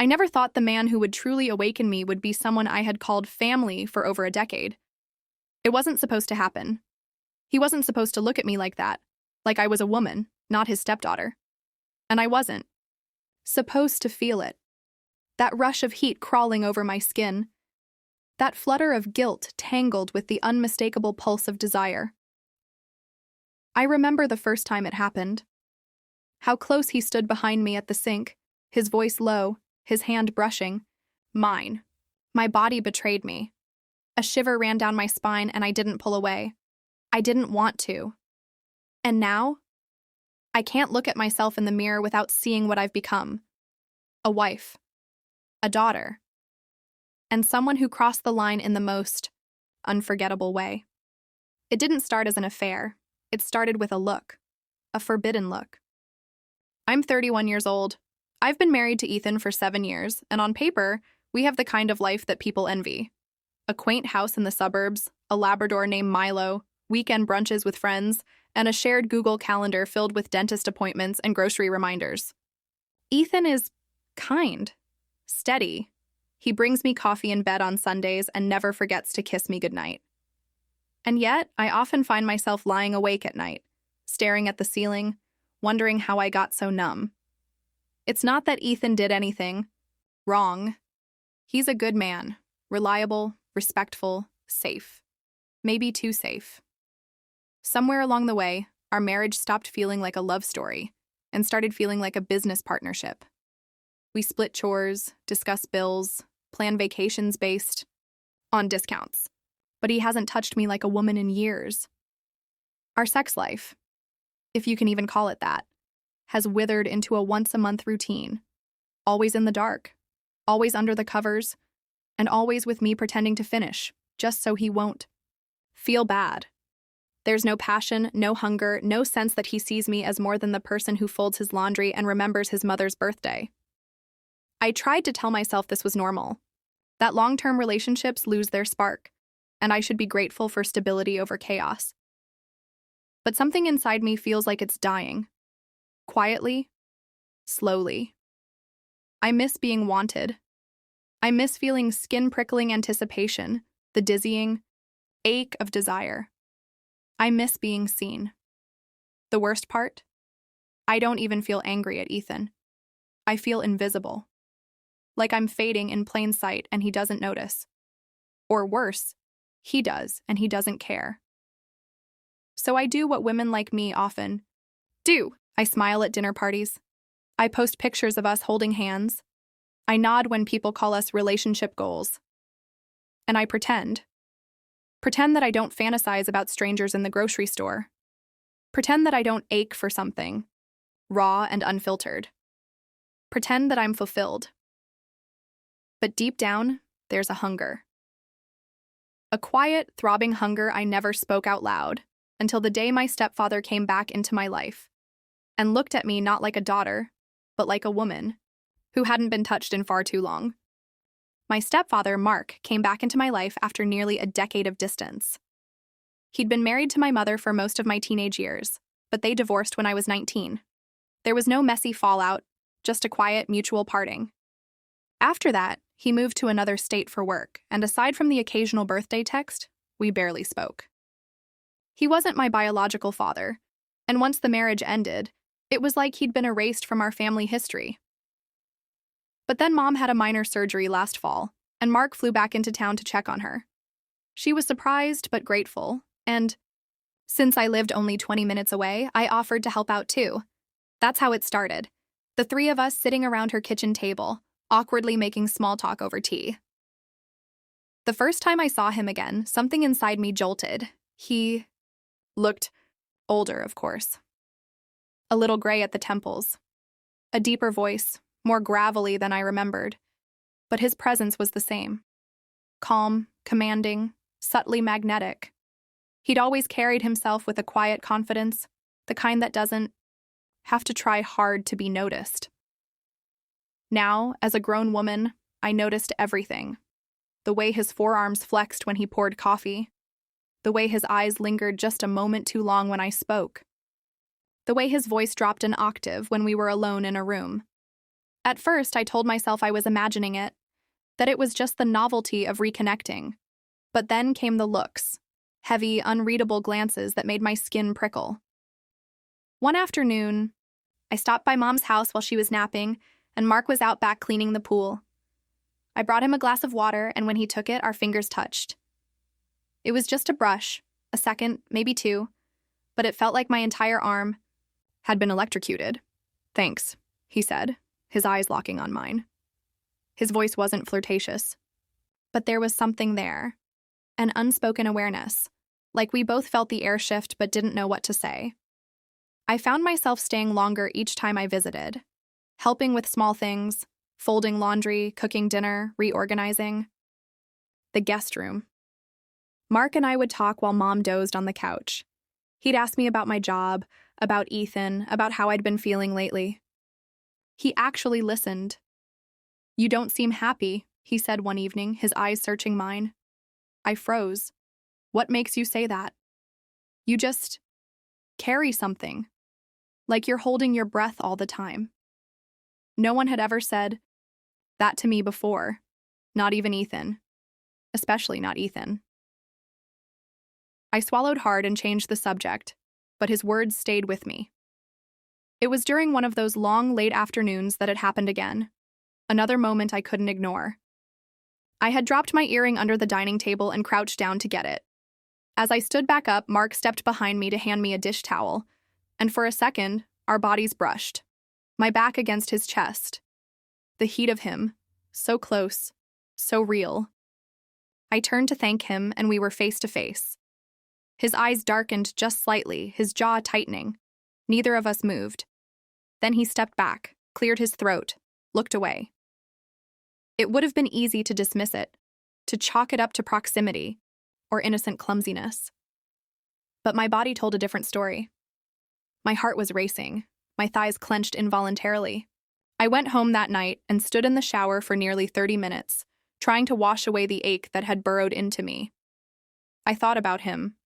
I never thought the man who would truly awaken me would be someone I had called family for over a decade. It wasn't supposed to happen. He wasn't supposed to look at me like that, like I was a woman, not his stepdaughter. And I wasn't supposed to feel it. That rush of heat crawling over my skin. That flutter of guilt tangled with the unmistakable pulse of desire. I remember the first time it happened. How close he stood behind me at the sink, his voice low, his hand brushing mine. My body betrayed me. A shiver ran down my spine and I didn't pull away. I didn't want to. And now? I can't look at myself in the mirror without seeing what I've become. A wife. A daughter. And someone who crossed the line in the most unforgettable way. It didn't start as an affair. It started with a look. A forbidden look. I'm 31 years old. I've been married to Ethan for 7 years, and on paper, we have the kind of life that people envy. A quaint house in the suburbs, a Labrador named Milo, weekend brunches with friends, and a shared Google Calendar filled with dentist appointments and grocery reminders. Ethan is kind, steady. He brings me coffee in bed on Sundays and never forgets to kiss me goodnight. And yet, I often find myself lying awake at night, staring at the ceiling, wondering how I got so numb. It's not that Ethan did anything wrong. He's a good man, reliable, respectful, safe. Maybe too safe. Somewhere along the way, our marriage stopped feeling like a love story and started feeling like a business partnership. We split chores, discuss bills, plan vacations based on discounts. But he hasn't touched me like a woman in years. Our sex life, if you can even call it that, has withered into a once-a-month routine. Always in the dark, always under the covers, and always with me pretending to finish, just so he won't feel bad. There's no passion, no hunger, no sense that he sees me as more than the person who folds his laundry and remembers his mother's birthday. I tried to tell myself this was normal, that long-term relationships lose their spark, and I should be grateful for stability over chaos. But something inside me feels like it's dying. Quietly, slowly. I miss being wanted. I miss feeling skin-prickling anticipation, the dizzying ache of desire. I miss being seen. The worst part? I don't even feel angry at Ethan. I feel invisible. Like I'm fading in plain sight and he doesn't notice. Or worse, he does and he doesn't care. So I do what women like me often do. I smile at dinner parties. I post pictures of us holding hands. I nod when people call us relationship goals. And I pretend. Pretend that I don't fantasize about strangers in the grocery store. Pretend that I don't ache for something, raw and unfiltered. Pretend that I'm fulfilled. But deep down, there's a hunger. A quiet, throbbing hunger I never spoke out loud until the day my stepfather came back into my life and looked at me not like a daughter, but like a woman who hadn't been touched in far too long. My stepfather, Mark, came back into my life after nearly a decade of distance. He'd been married to my mother for most of my teenage years, but they divorced when I was 19. There was no messy fallout, just a quiet, mutual parting. After that, he moved to another state for work, and aside from the occasional birthday text, we barely spoke. He wasn't my biological father, and once the marriage ended, it was like he'd been erased from our family history. But then Mom had a minor surgery last fall, and Mark flew back into town to check on her. She was surprised but grateful, and since I lived only 20 minutes away, I offered to help out too. That's how it started, the three of us sitting around her kitchen table, awkwardly making small talk over tea. The first time I saw him again, something inside me jolted. He looked older, of course. A little gray at the temples. A deeper voice, more gravelly than I remembered. But his presence was the same. Calm, commanding, subtly magnetic. He'd always carried himself with a quiet confidence, the kind that doesn't have to try hard to be noticed. Now, as a grown woman, I noticed everything. The way his forearms flexed when he poured coffee. The way his eyes lingered just a moment too long when I spoke. The way his voice dropped an octave when we were alone in a room. At first, I told myself I was imagining it, that it was just the novelty of reconnecting. But then came the looks, heavy, unreadable glances that made my skin prickle. One afternoon, I stopped by Mom's house while she was napping, and Mark was out back cleaning the pool. I brought him a glass of water, and when he took it, our fingers touched. It was just a brush, a second, maybe two, but it felt like my entire arm had been electrocuted. "Thanks," he said, his eyes locking on mine. His voice wasn't flirtatious, but there was something there, an unspoken awareness, like we both felt the air shift but didn't know what to say. I found myself staying longer each time I visited, helping with small things, folding laundry, cooking dinner, reorganizing. The guest room. Mark and I would talk while Mom dozed on the couch. He'd ask me about my job, about Ethan, about how I'd been feeling lately. He actually listened. "You don't seem happy," he said one evening, his eyes searching mine. I froze. "What makes you say that?" "You just carry something, like you're holding your breath all the time." No one had ever said that to me before, not even Ethan, especially not Ethan. I swallowed hard and changed the subject, but his words stayed with me. It was during one of those long, late afternoons that it happened again. Another moment I couldn't ignore. I had dropped my earring under the dining table and crouched down to get it. As I stood back up, Mark stepped behind me to hand me a dish towel, and for a second, our bodies brushed, my back against his chest. The heat of him, so close, so real. I turned to thank him, and we were face to face. His eyes darkened just slightly, his jaw tightening. Neither of us moved. Then he stepped back, cleared his throat, looked away. It would have been easy to dismiss it, to chalk it up to proximity or innocent clumsiness. But my body told a different story. My heart was racing, my thighs clenched involuntarily. I went home that night and stood in the shower for nearly 30 minutes, trying to wash away the ache that had burrowed into me. I thought about him,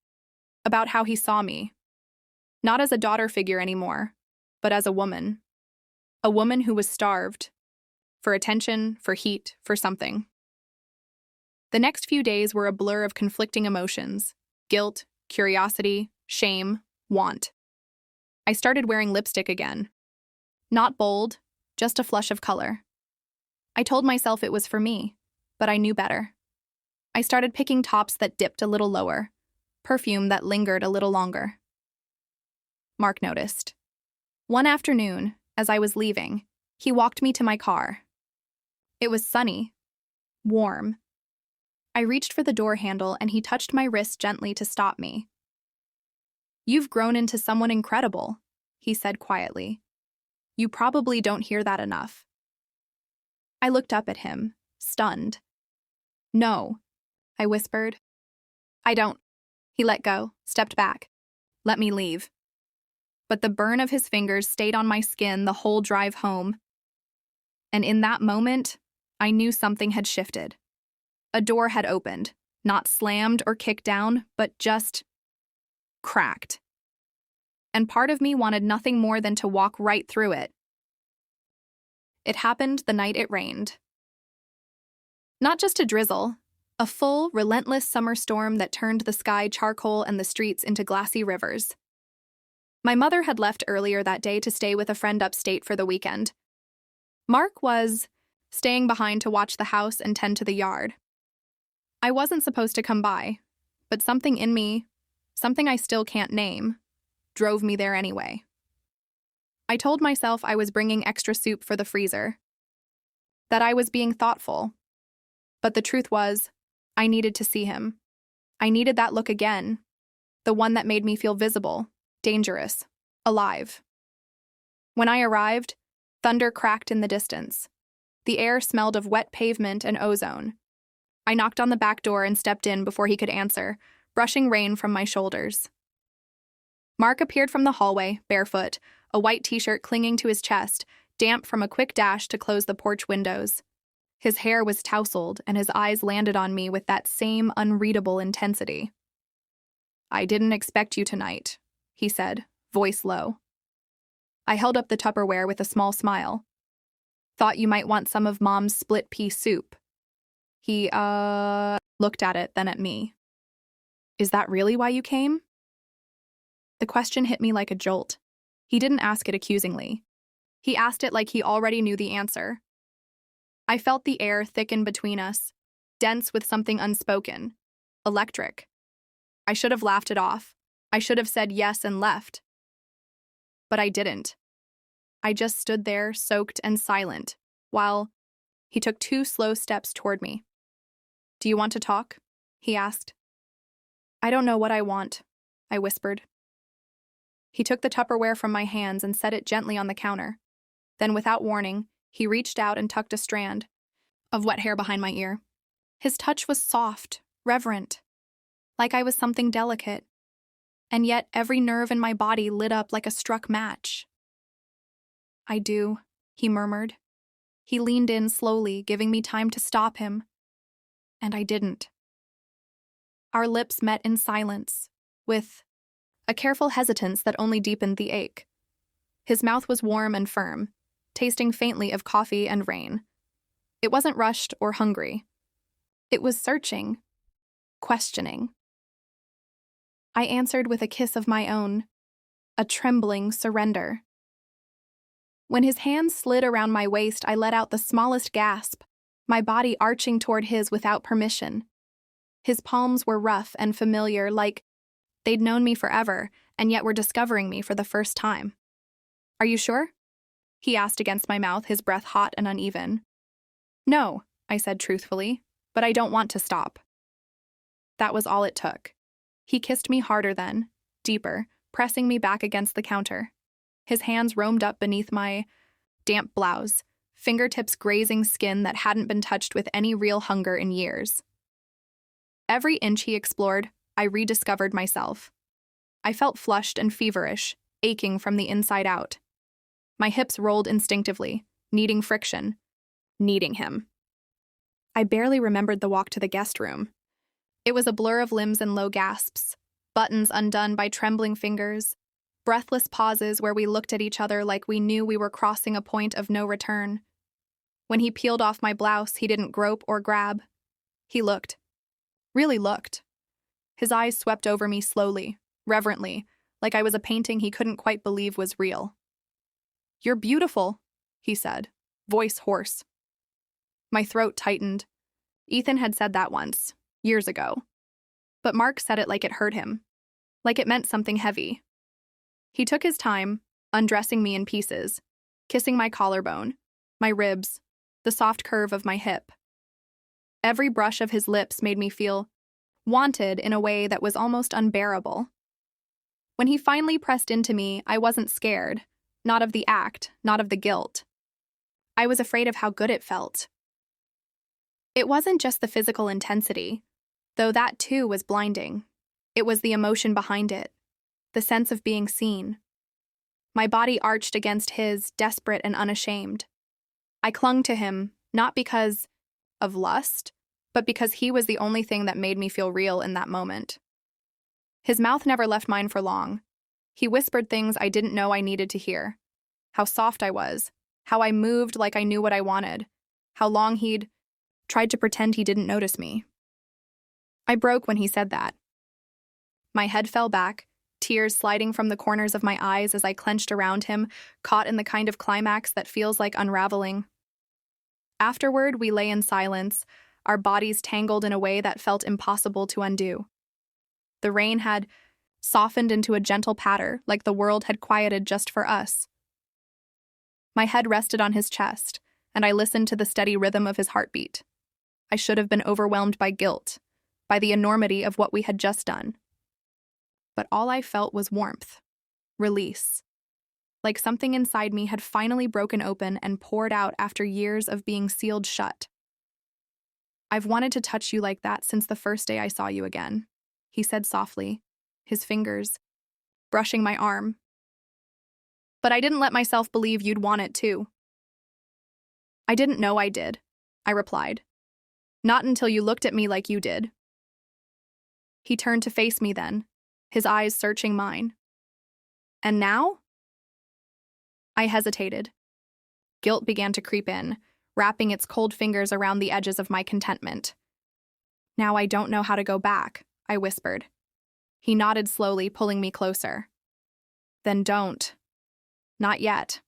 about how he saw me, not as a daughter figure anymore, but as a woman who was starved, for attention, for heat, for something. The next few days were a blur of conflicting emotions: guilt, curiosity, shame, want. I started wearing lipstick again. Not bold, just a flush of color. I told myself it was for me, but I knew better. I started picking tops that dipped a little lower, perfume that lingered a little longer. Mark noticed. One afternoon, as I was leaving, he walked me to my car. It was sunny, warm. I reached for the door handle and he touched my wrist gently to stop me. "You've grown into someone incredible," he said quietly. "You probably don't hear that enough." I looked up at him, stunned. "No," I whispered. "I don't." He let go, stepped back. "Let me leave." But the burn of his fingers stayed on my skin the whole drive home. And in that moment, I knew something had shifted. A door had opened, not slammed or kicked down, but just cracked. And part of me wanted nothing more than to walk right through it. It happened the night it rained. Not just a drizzle, a full, relentless summer storm that turned the sky charcoal and the streets into glassy rivers. My mother had left earlier that day to stay with a friend upstate for the weekend. Mark was staying behind to watch the house and tend to the yard. I wasn't supposed to come by, but something in me, something I still can't name, drove me there anyway. I told myself I was bringing extra soup for the freezer, that I was being thoughtful. But the truth was, I needed to see him. I needed that look again, the one that made me feel visible, dangerous, alive. When I arrived, thunder cracked in the distance. The air smelled of wet pavement and ozone. I knocked on the back door and stepped in before he could answer, brushing rain from my shoulders. Mark appeared from the hallway, barefoot, a white t-shirt clinging to his chest, damp from a quick dash to close the porch windows. His hair was tousled, and his eyes landed on me with that same unreadable intensity. "I didn't expect you tonight," he said, voice low. I held up the Tupperware with a small smile. Thought you might want some of Mom's split pea soup. He, looked at it, then at me. Is that really why you came? The question hit me like a jolt. He didn't ask it accusingly. He asked it like he already knew the answer. I felt the air thicken between us, dense with something unspoken, electric. I should have laughed it off. I should have said yes and left. But I didn't. I just stood there, soaked and silent, while he took 2 slow steps toward me. Do you want to talk? He asked. I don't know what I want, I whispered. He took the Tupperware from my hands and set it gently on the counter. Then, without warning, he reached out and tucked a strand of wet hair behind my ear. His touch was soft, reverent, like I was something delicate. And yet every nerve in my body lit up like a struck match. I do, he murmured. He leaned in slowly, giving me time to stop him. And I didn't. Our lips met in silence, with a careful hesitance that only deepened the ache. His mouth was warm and firm, tasting faintly of coffee and rain. It wasn't rushed or hungry. It was searching, questioning. I answered with a kiss of my own, a trembling surrender. When his hands slid around my waist, I let out the smallest gasp, my body arching toward his without permission. His palms were rough and familiar, like they'd known me forever, and yet were discovering me for the first time. Are you sure? He asked against my mouth, his breath hot and uneven. No, I said truthfully, but I don't want to stop. That was all it took. He kissed me harder then, deeper, pressing me back against the counter. His hands roamed up beneath my damp blouse, fingertips grazing skin that hadn't been touched with any real hunger in years. Every inch he explored, I rediscovered myself. I felt flushed and feverish, aching from the inside out. My hips rolled instinctively, needing friction, needing him. I barely remembered the walk to the guest room. It was a blur of limbs and low gasps, buttons undone by trembling fingers, breathless pauses where we looked at each other like we knew we were crossing a point of no return. When he peeled off my blouse, he didn't grope or grab. He looked. Really looked. His eyes swept over me slowly, reverently, like I was a painting he couldn't quite believe was real. You're beautiful, he said, voice hoarse. My throat tightened. Ethan had said that once, years ago. But Mark said it like it hurt him, like it meant something heavy. He took his time, undressing me in pieces, kissing my collarbone, my ribs, the soft curve of my hip. Every brush of his lips made me feel wanted in a way that was almost unbearable. When he finally pressed into me, I wasn't scared, not of the act, not of the guilt. I was afraid of how good it felt. It wasn't just the physical intensity, though that too was blinding. It was the emotion behind it, the sense of being seen. My body arched against his, desperate and unashamed. I clung to him, not because of lust, but because he was the only thing that made me feel real in that moment. His mouth never left mine for long. He whispered things I didn't know I needed to hear. How soft I was, how I moved like I knew what I wanted, how long he'd tried to pretend he didn't notice me. I broke when he said that. My head fell back, tears sliding from the corners of my eyes as I clenched around him, caught in the kind of climax that feels like unraveling. Afterward, we lay in silence, our bodies tangled in a way that felt impossible to undo. The rain had softened into a gentle patter, like the world had quieted just for us. My head rested on his chest, and I listened to the steady rhythm of his heartbeat. I should have been overwhelmed by guilt, by the enormity of what we had just done. But all I felt was warmth, release, like something inside me had finally broken open and poured out after years of being sealed shut. I've wanted to touch you like that since the first day I saw you again, he said softly, his fingers brushing my arm. But I didn't let myself believe you'd want it too. I didn't know I did, I replied. Not until you looked at me like you did. He turned to face me then, his eyes searching mine. And now? I hesitated. Guilt began to creep in, wrapping its cold fingers around the edges of my contentment. "Now I don't know how to go back," I whispered. He nodded slowly, pulling me closer. "Then don't. Not yet."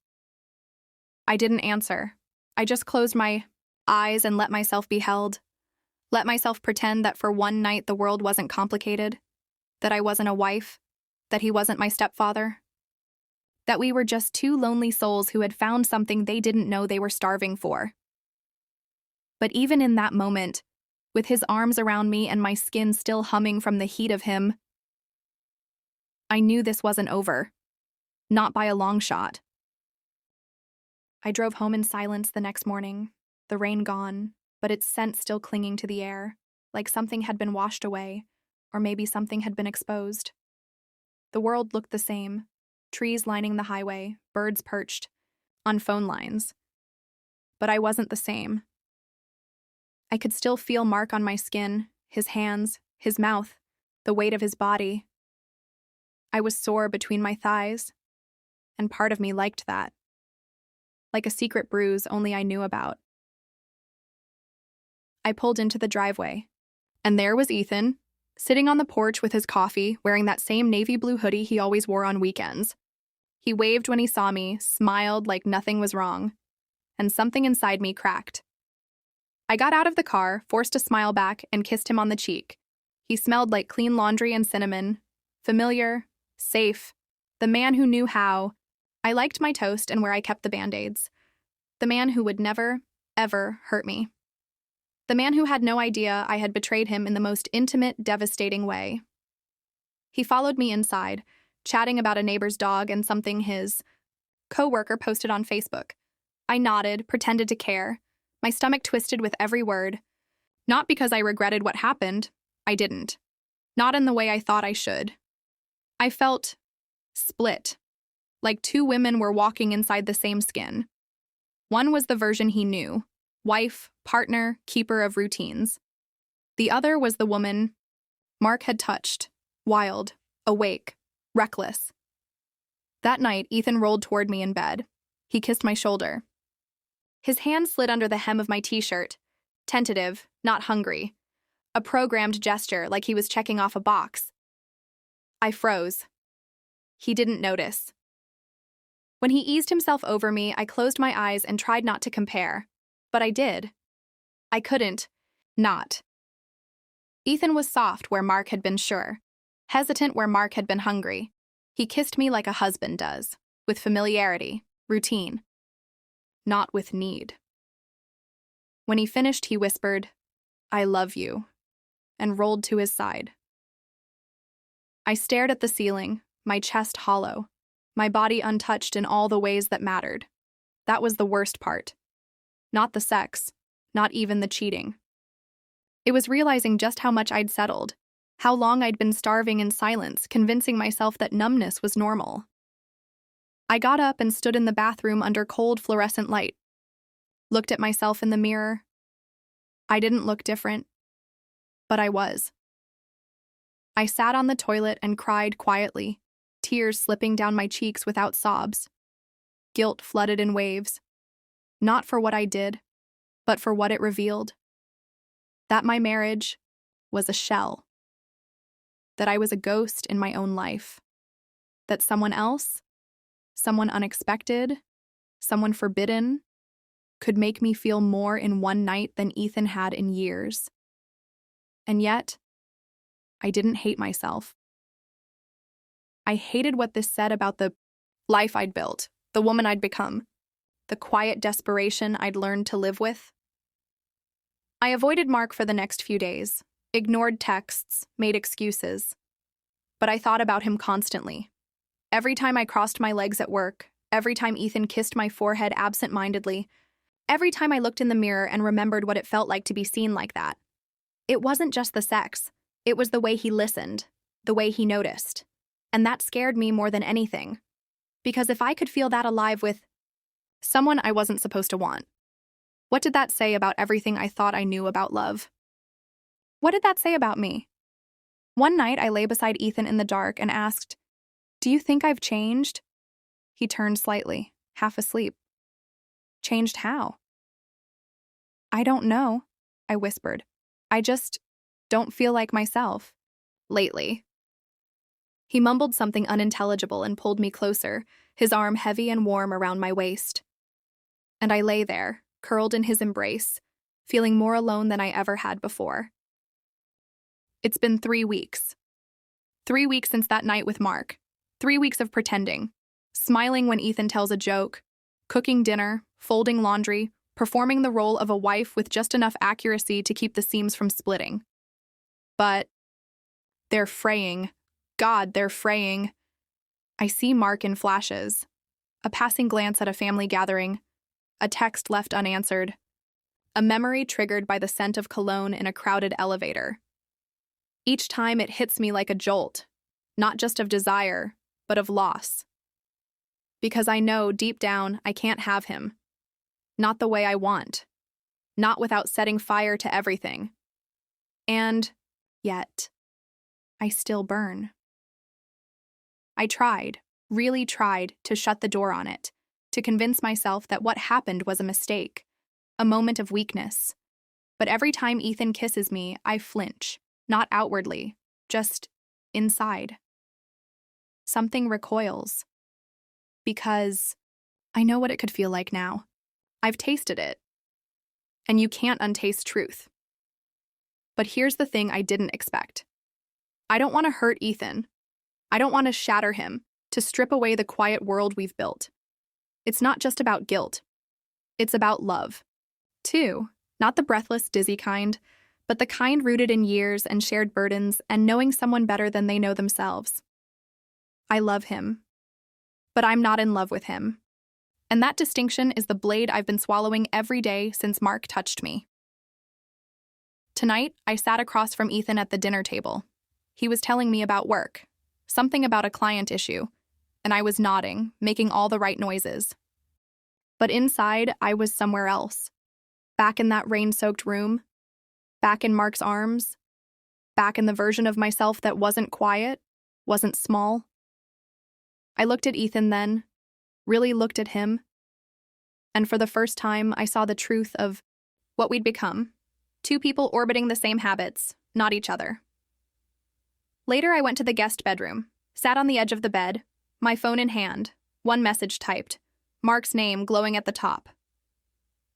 I didn't answer. I just closed my eyes and let myself be held. Let myself pretend that for one night the world wasn't complicated, that I wasn't a wife, that he wasn't my stepfather, that we were just two lonely souls who had found something they didn't know they were starving for. But even in that moment, with his arms around me and my skin still humming from the heat of him, I knew this wasn't over. Not by a long shot. I drove home in silence the next morning, the rain gone, but its scent still clinging to the air, like something had been washed away, or maybe something had been exposed. The world looked the same, trees lining the highway, birds perched on phone lines. But I wasn't the same. I could still feel Mark on my skin, his hands, his mouth, the weight of his body. I was sore between my thighs, and part of me liked that. Like a secret bruise only I knew about. I pulled into the driveway, and there was Ethan, sitting on the porch with his coffee, wearing that same navy blue hoodie he always wore on weekends. He waved when he saw me, smiled like nothing was wrong, and something inside me cracked. I got out of the car, forced a smile back, and kissed him on the cheek. He smelled like clean laundry and cinnamon, familiar, safe, the man who knew how. I liked my toast and where I kept the Band-Aids. The man who would never, ever hurt me. The man who had no idea I had betrayed him in the most intimate, devastating way. He followed me inside, chatting about a neighbor's dog and something his co-worker posted on Facebook. I nodded, pretended to care. My stomach twisted with every word. Not because I regretted what happened. I didn't. Not in the way I thought I should. I felt split, like two women were walking inside the same skin. One was the version he knew, wife, partner, keeper of routines. The other was the woman Mark had touched, wild, awake, reckless. That night, Ethan rolled toward me in bed. He kissed my shoulder. His hand slid under the hem of my t-shirt, tentative, not hungry, a programmed gesture like he was checking off a box. I froze. He didn't notice. When he eased himself over me, I closed my eyes and tried not to compare. But I did. I couldn't. Not. Ethan was soft where Mark had been sure, hesitant where Mark had been hungry. He kissed me like a husband does, with familiarity, routine. Not with need. When he finished, he whispered, "I love you," and rolled to his side. I stared at the ceiling, my chest hollow, my body untouched in all the ways that mattered. That was the worst part. Not the sex, not even the cheating. It was realizing just how much I'd settled, how long I'd been starving in silence, convincing myself that numbness was normal. I got up and stood in the bathroom under cold fluorescent light. Looked at myself in the mirror. I didn't look different, but I was. I sat on the toilet and cried quietly, tears slipping down my cheeks without sobs. Guilt flooded in waves. Not for what I did, but for what it revealed. That my marriage was a shell. That I was a ghost in my own life. That someone else, someone unexpected, someone forbidden, could make me feel more in one night than Ethan had in years. And yet, I didn't hate myself. I hated what this said about the life I'd built, the woman I'd become, the quiet desperation I'd learned to live with. I avoided Mark for the next few days, ignored texts, made excuses. But I thought about him constantly. Every time I crossed my legs at work, every time Ethan kissed my forehead absent-mindedly, every time I looked in the mirror and remembered what it felt like to be seen like that. It wasn't just the sex. It was the way he listened, the way he noticed. And that scared me more than anything. Because if I could feel that alive with someone I wasn't supposed to want, what did that say about everything I thought I knew about love? What did that say about me? One night, I lay beside Ethan in the dark and asked, "Do you think I've changed?" He turned slightly, half asleep. Changed how? I don't know, I whispered. I just don't feel like myself. Lately. He mumbled something unintelligible and pulled me closer, his arm heavy and warm around my waist. And I lay there, curled in his embrace, feeling more alone than I ever had before. It's been 3 weeks. 3 weeks since that night with Mark. 3 weeks of pretending, smiling when Ethan tells a joke, cooking dinner, folding laundry, performing the role of a wife with just enough accuracy to keep the seams from splitting. But they're fraying. God, they're fraying. I see Mark in flashes. A passing glance at a family gathering, a text left unanswered, a memory triggered by the scent of cologne in a crowded elevator. Each time it hits me like a jolt, not just of desire, but of loss. Because I know deep down I can't have him. Not the way I want. Not without setting fire to everything. And yet, I still burn. I tried, really tried, to shut the door on it, to convince myself that what happened was a mistake, a moment of weakness. But every time Ethan kisses me, I flinch, not outwardly, just inside. Something recoils. Because I know what it could feel like now. I've tasted it. And you can't untaste truth. But here's the thing I didn't expect. I don't want to hurt Ethan. I don't want to shatter him, to strip away the quiet world we've built. It's not just about guilt. It's about love. Too, not the breathless, dizzy kind, but the kind rooted in years and shared burdens and knowing someone better than they know themselves. I love him. But I'm not in love with him. And that distinction is the blade I've been swallowing every day since Mark touched me. Tonight, I sat across from Ethan at the dinner table. He was telling me about work, something about a client issue, and I was nodding, making all the right noises. But inside, I was somewhere else. Back in that rain-soaked room, back in Mark's arms, back in the version of myself that wasn't quiet, wasn't small. I looked at Ethan then, really looked at him, and for the first time, I saw the truth of what we'd become. 2 people orbiting the same habits, not each other. Later, I went to the guest bedroom, sat on the edge of the bed, my phone in hand, one message typed, Mark's name glowing at the top.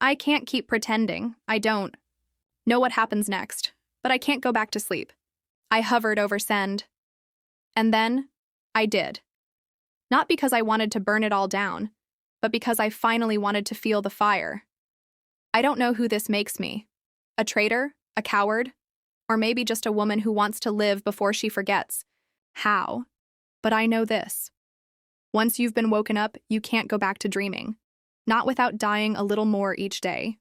I can't keep pretending, I don't know what happens next, but I can't go back to sleep. I hovered over send. And then, I did. Not because I wanted to burn it all down, but because I finally wanted to feel the fire. I don't know who this makes me. A traitor? A coward? Or maybe just a woman who wants to live before she forgets. How? But I know this. Once you've been woken up, you can't go back to dreaming. Not without dying a little more each day.